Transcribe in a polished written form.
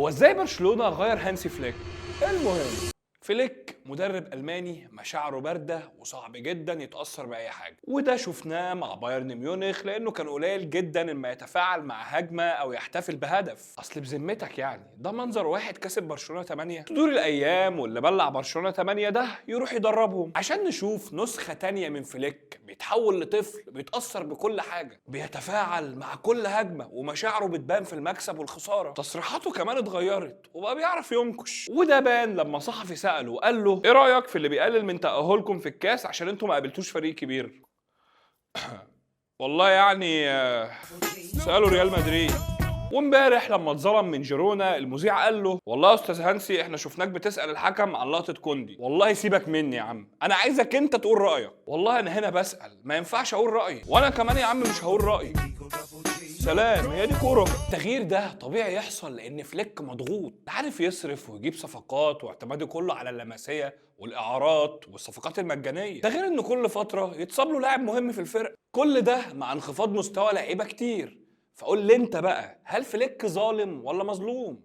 هو ازاي برشلونة غير هانسي فليك؟ المهم، فليك مدرب ألماني مشاعره باردة وصعب جدا يتأثر بأي حاجة، وده شفناه مع بايرن ميونخ لأنه كان قليل جدا إما يتفاعل مع هجمة أو يحتفل بهدف. أصل بذمتك يعني ده منظر واحد كسب برشلونة 8؟ تدور الأيام واللي بلع برشلونة 8 ده يروح يدربهم عشان نشوف نسخة تانية من فليك بيتحول لطفل بيتأثر بكل حاجة، بيتفاعل مع كل هجمة ومشاعره بتبان في المكسب والخسارة. تصريحاته كمان اتغيرت وبقى بيعرف ينكش، وده بان لما صحفي سأله وقال له ايه رأيك في اللي بيقلل من تأهلكم في الكاس عشان انتوا ما قابلتوش فريق كبير؟ والله يعني سألوا ريال مدريد. وامبارح لما اتظلم من جيرونا المذيع قال له والله يا استاذ هانسي احنا شفناك بتسأل الحكم عن لقطة كوندي. والله سيبك مني يا عم، انا عايزك انت تقول رأيك. والله انا هنا بسأل، ما ينفعش اقول رأيي، وانا كمان يا عم مش هقول رأيي. سلام، هي دي كورة. التغيير ده طبيعي يحصل لأن فليك مضغوط، عارف يصرف ويجيب صفقات واعتماده كله على اللمسية والإعارات والصفقات المجانية، ده غير إن كل فترة يتصاب له لاعب مهم في الفرقة، كل ده مع انخفاض مستوى لعيبة كتير. فقول لي أنت بقى، هل فليك ظالم ولا مظلوم؟